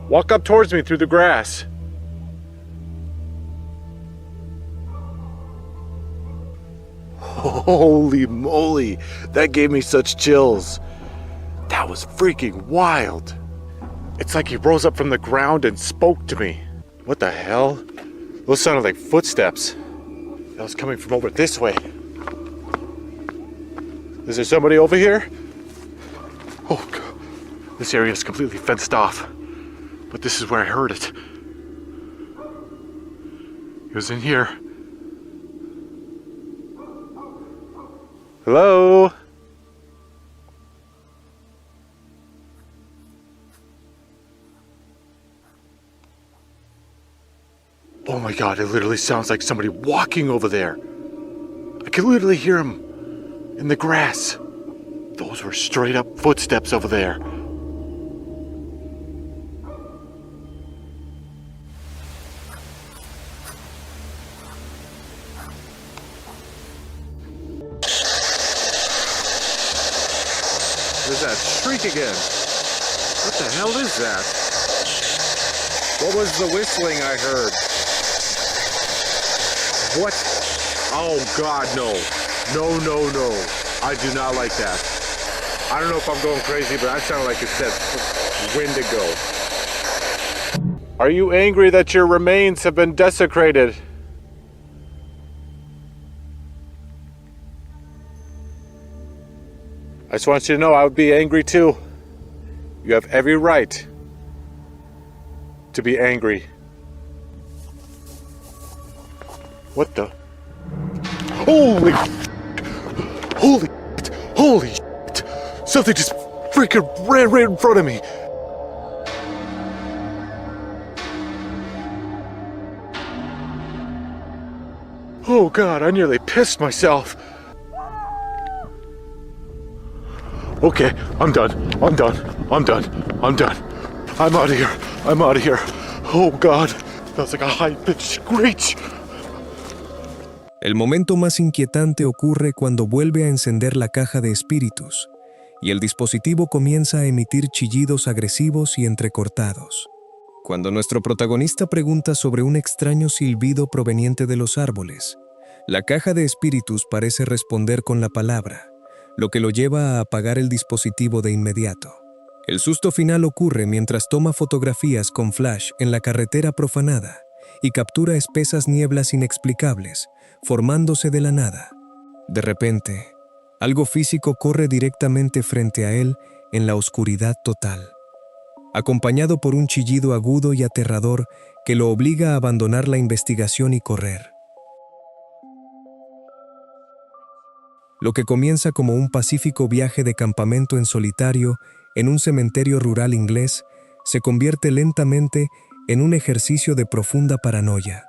Walk up towards me through the grass. Holy moly, that gave me such chills. That was freaking wild. It's like he rose up from the ground and spoke to me. What the hell? Those sounded like footsteps. That was coming from over this way. Is there somebody over here? Oh, God. This area is completely fenced off. But this is where I heard it. It was in here. Hello? Oh my God, it literally sounds like somebody walking over there. I can literally hear him in the grass. Those were straight up footsteps over there. There's that shriek again. What the hell is that? What was the whistling I heard? What? Oh God, no. No, no, no. I do not like that. I don't know if I'm going crazy, but that sounded like it said Wendigo. Are you angry that your remains have been desecrated? I just want you to know I would be angry too. You have every right to be angry. What the? Holy shit. Something just freaking ran right in front of me. Oh God, I nearly pissed myself. Okay, I'm done. I'm out of here. Oh God, that was like a high-pitched screech. El momento más inquietante ocurre cuando vuelve a encender la caja de espíritus y el dispositivo comienza a emitir chillidos agresivos y entrecortados. Cuando nuestro protagonista pregunta sobre un extraño silbido proveniente de los árboles, la caja de espíritus parece responder con la palabra, lo que lo lleva a apagar el dispositivo de inmediato. El susto final ocurre mientras toma fotografías con flash en la carretera profanada y captura espesas nieblas inexplicables, formándose de la nada. De repente, algo físico corre directamente frente a él en la oscuridad total, acompañado por un chillido agudo y aterrador que lo obliga a abandonar la investigación y correr. Lo que comienza como un pacífico viaje de campamento en solitario en un cementerio rural inglés se convierte lentamente en un ejercicio de profunda paranoia.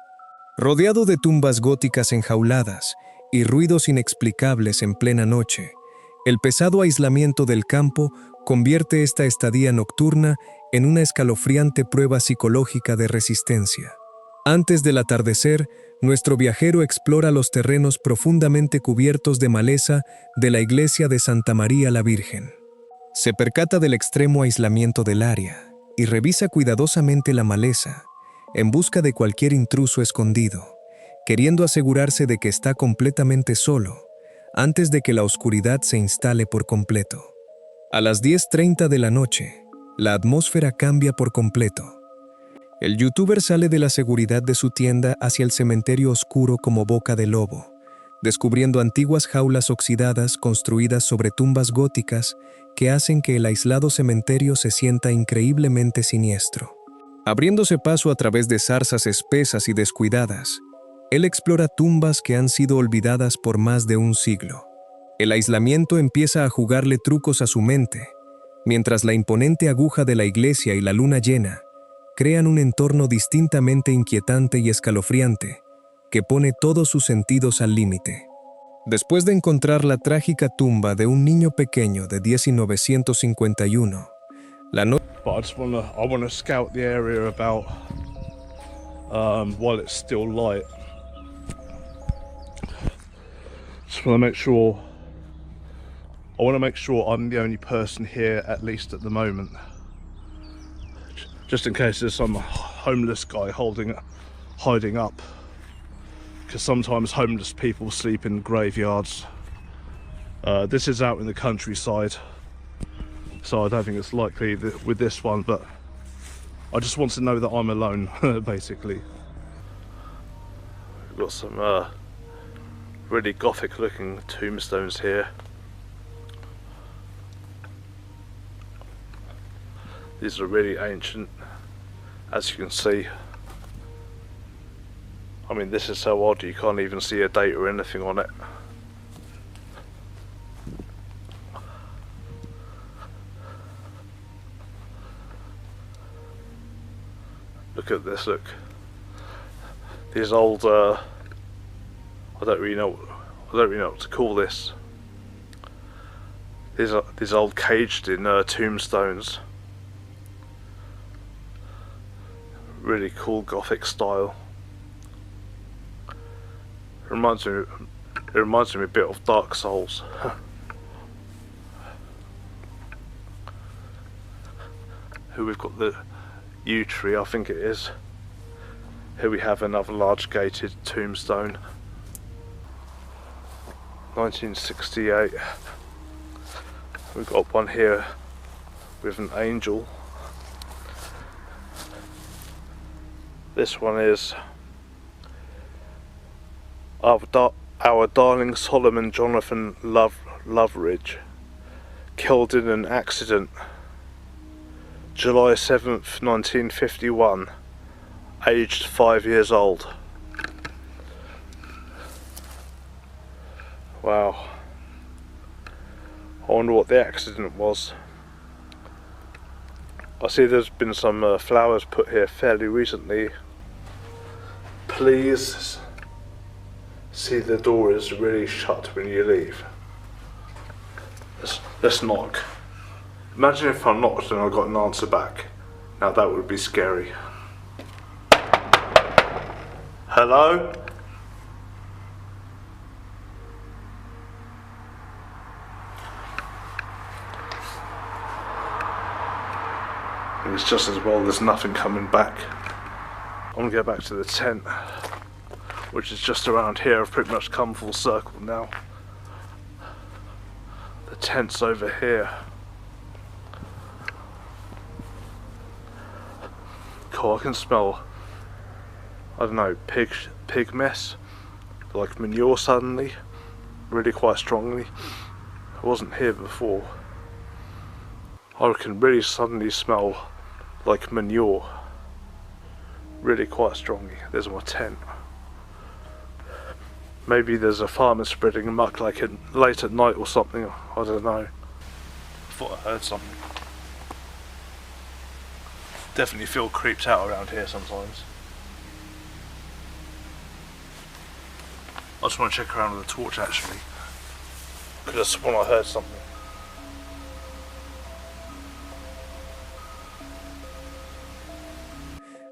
Rodeado de tumbas góticas enjauladas y ruidos inexplicables en plena noche, el pesado aislamiento del campo convierte esta estadía nocturna en una escalofriante prueba psicológica de resistencia. Antes del atardecer, nuestro viajero explora los terrenos profundamente cubiertos de maleza de la iglesia de Santa María la Virgen. Se percata del extremo aislamiento del área y revisa cuidadosamente la maleza en busca de cualquier intruso escondido, queriendo asegurarse de que está completamente solo antes de que la oscuridad se instale por completo. A las 10:30 de la noche, la atmósfera cambia por completo. El youtuber sale de la seguridad de su tienda hacia el cementerio oscuro como boca de lobo, descubriendo antiguas jaulas oxidadas construidas sobre tumbas góticas que hacen que el aislado cementerio se sienta increíblemente siniestro. Abriéndose paso a través de zarzas espesas y descuidadas, él explora tumbas que han sido olvidadas por más de un siglo. El aislamiento empieza a jugarle trucos a su mente, mientras la imponente aguja de la iglesia y la luna llena crean un entorno distintamente inquietante y escalofriante que pone todos sus sentidos al límite. Después de encontrar la trágica tumba de un niño pequeño de 1951, la noche... But I wanna scout the area about while it's still light. Just wanna make sure. I wanna make sure I'm the only person here, at least at the moment. Just in case there's some homeless guy hiding up. Because sometimes homeless people sleep in graveyards. This is out in the countryside, so I don't think it's likely with this one, but I just want to know that I'm alone, basically. We've got some really gothic looking tombstones here. These are really ancient, as you can see. I mean, this is so odd you can't even see a date or anything on it. Look at this, look. These old, I don't really know what to call this. These old caged in tombstones. Really cool gothic style. It reminds me a bit of Dark Souls. Here we've got the yew tree, I think it is. Here we have another large gated tombstone. 1968. We've got one here with an angel. This one is our darling Solomon Jonathan Loveridge, killed in an accident, July 7th, 1951, aged 5 years old. Wow. I wonder what the accident was. I see there's been some flowers put here fairly recently. Please see the door is really shut when you leave. Let's knock. Imagine if I knocked and I got an answer back. Now that would be scary. Hello? And it's just as well there's nothing coming back. I'm gonna go back to the tent, which is just around here. I've pretty much come full circle now. The tent's over here. Cool, I can smell, I don't know, pig mess, like manure suddenly, really quite strongly. I wasn't here before. I can really suddenly smell like manure, really quite strongly. There's my tent. Maybe there's a farmer spreading muck like late at night or something, I don't know. I thought I heard something. Definitely feel creeped out around here sometimes. I just want to check around with a torch actually, because I sworn I heard something.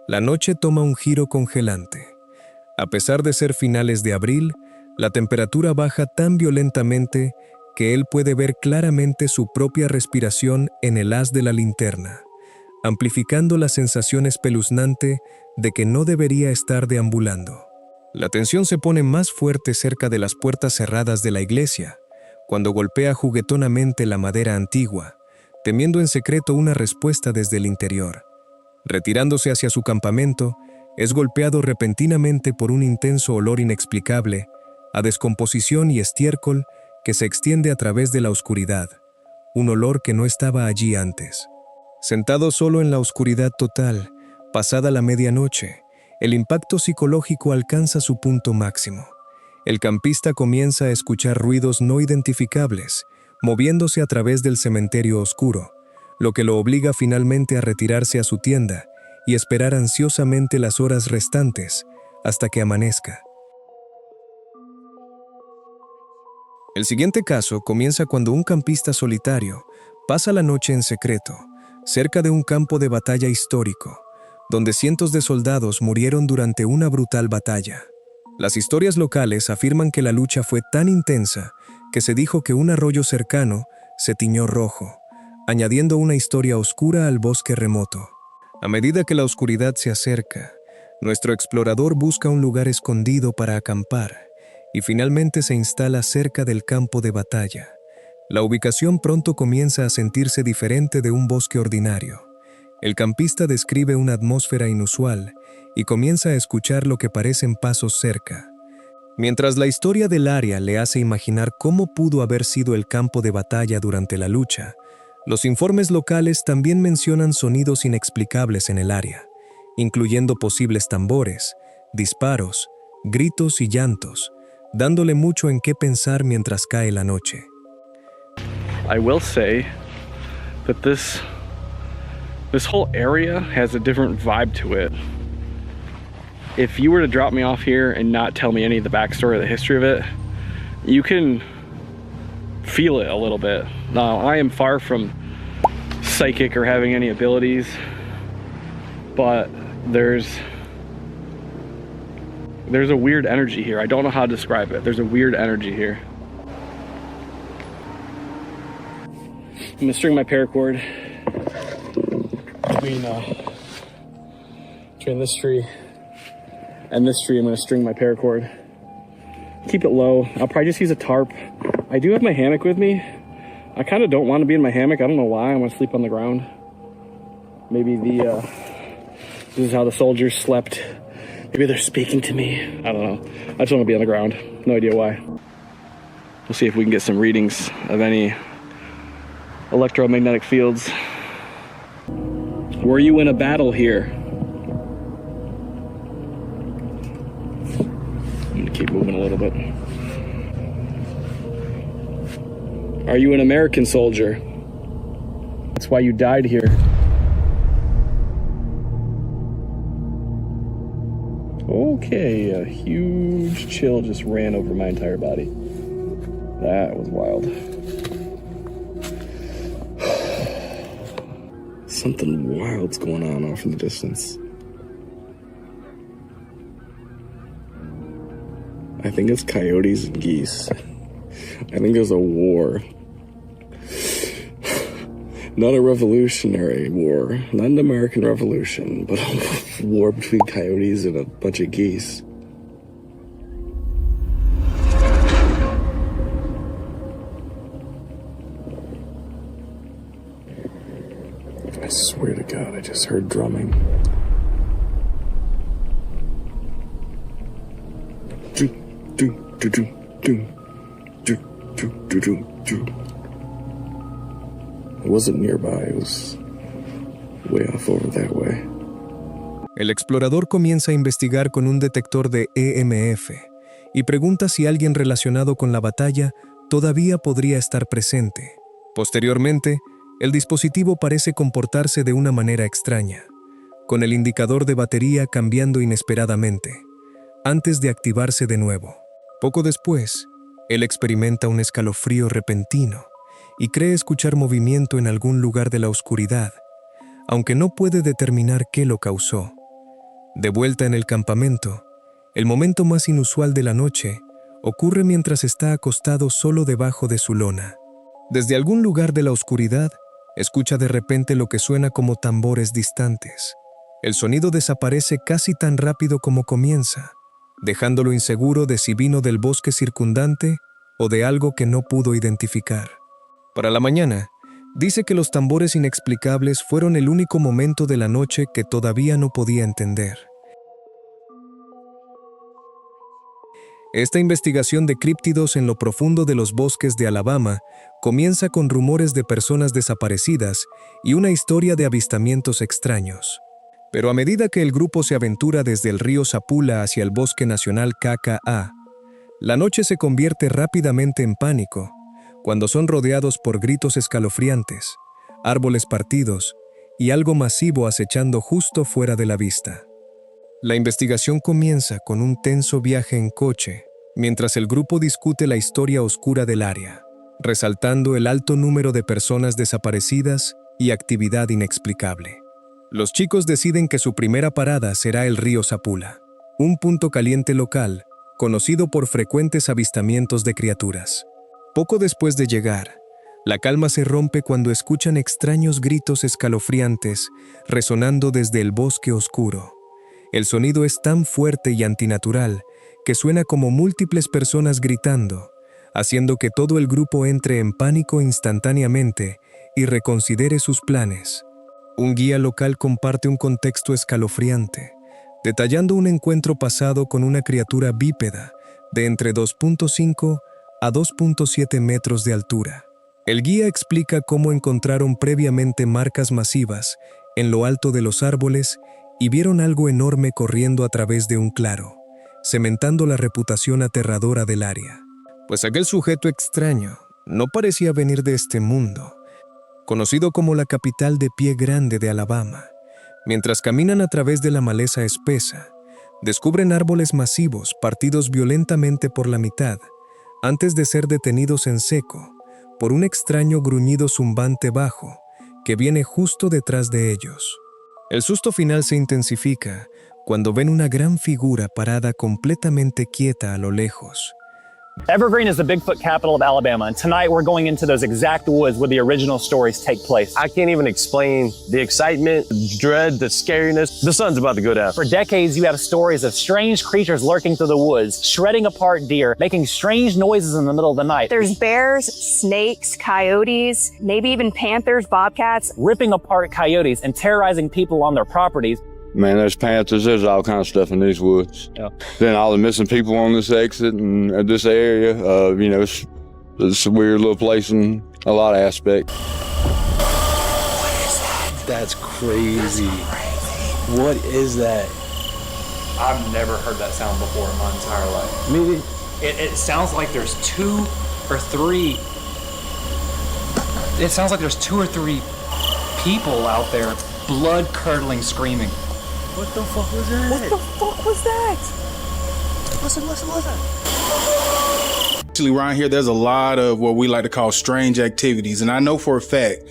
La noche toma un giro congelante. A pesar de ser finales de abril, la temperatura baja tan violentamente que él puede ver claramente su propia respiración en el haz de la linterna, amplificando la sensación espeluznante de que no debería estar deambulando. La tensión se pone más fuerte cerca de las puertas cerradas de la iglesia, cuando golpea juguetonamente la madera antigua, temiendo en secreto una respuesta desde el interior. Retirándose hacia su campamento, es golpeado repentinamente por un intenso olor inexplicable, a descomposición y estiércol que se extiende a través de la oscuridad, un olor que no estaba allí antes. Sentado solo en la oscuridad total, Pasada la medianoche, el impacto psicológico alcanza su punto máximo. El campista comienza a escuchar ruidos no identificables, moviéndose a través del cementerio oscuro, lo que lo obliga finalmente a retirarse a su tienda y esperar ansiosamente las horas restantes hasta que amanezca. El siguiente caso comienza cuando un campista solitario pasa la noche en secreto, cerca de un campo de batalla histórico, donde cientos de soldados murieron durante una brutal batalla. Las historias locales afirman que la lucha fue tan intensa que se dijo que un arroyo cercano se tiñó rojo, añadiendo una historia oscura al bosque remoto. A medida que la oscuridad se acerca, nuestro explorador busca un lugar escondido para acampar y finalmente se instala cerca del campo de batalla. La ubicación pronto comienza a sentirse diferente de un bosque ordinario. El campista describe una atmósfera inusual y comienza a escuchar lo que parecen pasos cerca. Mientras la historia del área le hace imaginar cómo pudo haber sido el campo de batalla durante la lucha, los informes locales también mencionan sonidos inexplicables en el área, incluyendo posibles tambores, disparos, gritos y llantos, dándole mucho en qué pensar mientras cae la noche. I will say that this whole area has a different vibe to it. If you were to drop me off here and not tell me any of the backstory or the history of it, you can feel it a little bit. Now, I am far from psychic or having any abilities, but there's a weird energy here. I don't know how to describe it. There's a weird energy here. I'm gonna string my paracord between this tree and this tree. I'm gonna string my paracord. Keep it low. I'll probably just use a tarp. I do have my hammock with me. I kind of don't want to be in my hammock. I don't know why. I want to sleep on the ground. Maybe this is how the soldiers slept. Maybe they're speaking to me. I don't know. I just want to be on the ground. No idea why. We'll see if we can get some readings of any electromagnetic fields. Were you in a battle here? I'm gonna keep moving a little bit. Are you an American soldier? That's why you died here. Okay, a huge chill just ran over my entire body. That was wild. Something wild's going on off in the distance. I think it's coyotes and geese. I think there's a war. Not a revolutionary war, not an American Revolution, but a war between coyotes and a bunch of geese. I swear to God, I just heard drumming. It wasn't nearby, it was way off over that way. El explorador comienza a investigar con un detector de EMF y pregunta si alguien relacionado con la batalla todavía podría estar presente. Posteriormente, el dispositivo parece comportarse de una manera extraña, con el indicador de batería cambiando inesperadamente, antes de activarse de nuevo. Poco después, él experimenta un escalofrío repentino y cree escuchar movimiento en algún lugar de la oscuridad, aunque no puede determinar qué lo causó. De vuelta en el campamento, el momento más inusual de la noche ocurre mientras está acostado solo debajo de su lona. Desde algún lugar de la oscuridad, escucha de repente lo que suena como tambores distantes. El sonido desaparece casi tan rápido como comienza, dejándolo inseguro de si vino del bosque circundante o de algo que no pudo identificar. Para la mañana, dice que los tambores inexplicables fueron el único momento de la noche que todavía no podía entender. Esta investigación de críptidos en lo profundo de los bosques de Alabama comienza con rumores de personas desaparecidas y una historia de avistamientos extraños. Pero a medida que el grupo se aventura desde el río Sapula hacia el bosque nacional KKA, la noche se convierte rápidamente en pánico cuando son rodeados por gritos escalofriantes, árboles partidos y algo masivo acechando justo fuera de la vista. La investigación comienza con un tenso viaje en coche, mientras el grupo discute la historia oscura del área, resaltando el alto número de personas desaparecidas y actividad inexplicable. Los chicos deciden que su primera parada será el río Sapula, un punto caliente local conocido por frecuentes avistamientos de criaturas. Poco después de llegar, la calma se rompe cuando escuchan extraños gritos escalofriantes resonando desde el bosque oscuro. El sonido es tan fuerte y antinatural que suena como múltiples personas gritando, haciendo que todo el grupo entre en pánico instantáneamente y reconsidere sus planes. Un guía local comparte un contexto escalofriante, detallando un encuentro pasado con una criatura bípeda de entre 2.5 a 2.7 metros de altura. El guía explica cómo encontraron previamente marcas masivas en lo alto de los árboles y vieron algo enorme corriendo a través de un claro, cementando la reputación aterradora del área. Pues aquel sujeto extraño no parecía venir de este mundo, conocido como la capital de Pie Grande de Alabama. Mientras caminan a través de la maleza espesa, descubren árboles masivos partidos violentamente por la mitad, antes de ser detenidos en seco por un extraño gruñido zumbante bajo que viene justo detrás de ellos. El susto final se intensifica cuando ven una gran figura parada completamente quieta a lo lejos. Evergreen is the Bigfoot capital of Alabama, and tonight we're going into those exact woods where the original stories take place. I can't even explain the excitement, the dread, the scariness. The sun's about to go down. For decades, you have stories of strange creatures lurking through the woods, shredding apart deer, making strange noises in the middle of the night. There's bears, snakes, coyotes, maybe even panthers, bobcats. Ripping apart coyotes and terrorizing people on their properties. Man, there's panthers, there's all kinds of stuff in these woods. Yeah. Then all the missing people on this exit and this area, it's a weird little place in a lot of aspects. What is that? That's crazy. What is that? I've never heard that sound before in my entire life. Maybe. It sounds like there's two or three. It sounds like there's two or three people out there, blood-curdling screaming. What the fuck was that? What the fuck was that? Listen. Actually, around here, there's a lot of what we like to call strange activities. And I know for a fact,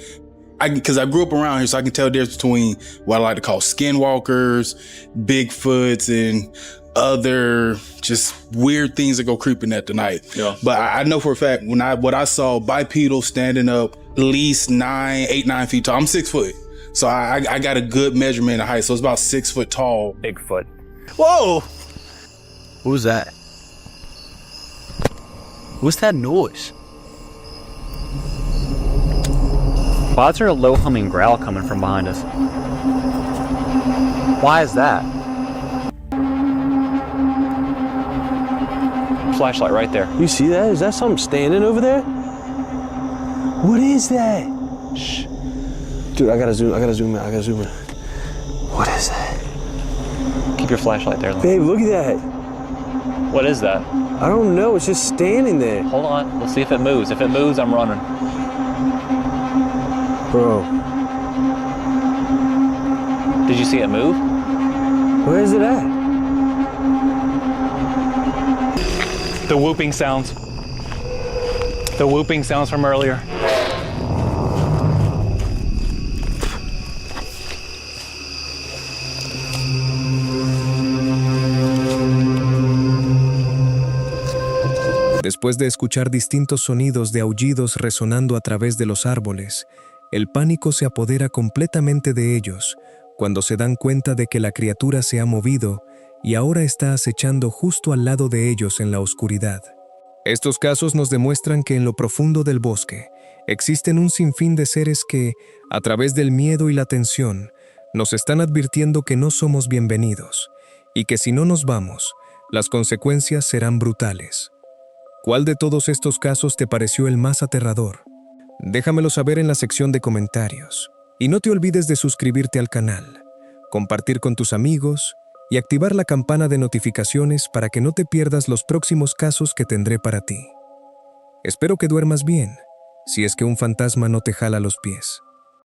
because I grew up around here, so I can tell the difference between what I like to call skinwalkers, Bigfoots, and other just weird things that go creeping at the night. Yeah. But I know for a fact, what I saw bipedal standing up at least 9 feet tall. I'm 6 foot. So I got a good measurement of height. So it's about 6 foot tall. Bigfoot. Whoa! What was that? What's that noise? Why is there a low humming growl coming from behind us? Why is that? Flashlight right there. You see that? Is that something standing over there? What is that? Shh. Dude, I gotta zoom in. What is that? Keep your flashlight there. Babe, look at that. What is that? I don't know, it's just standing there. Hold on, let's see if it moves. If it moves, I'm running. Bro. Did you see it move? Where is it at? The whooping sounds. The whooping sounds from earlier. Después de escuchar distintos sonidos de aullidos resonando a través de los árboles, el pánico se apodera completamente de ellos cuando se dan cuenta de que la criatura se ha movido y ahora está acechando justo al lado de ellos en la oscuridad. Estos casos nos demuestran que en lo profundo del bosque existen un sinfín de seres que, a través del miedo y la tensión, nos están advirtiendo que no somos bienvenidos y que si no nos vamos, las consecuencias serán brutales. ¿Cuál de todos estos casos te pareció el más aterrador? Déjamelo saber en la sección de comentarios. Y no te olvides de suscribirte al canal, compartir con tus amigos y activar la campana de notificaciones para que no te pierdas los próximos casos que tendré para ti. Espero que duermas bien, si es que un fantasma no te jala los pies.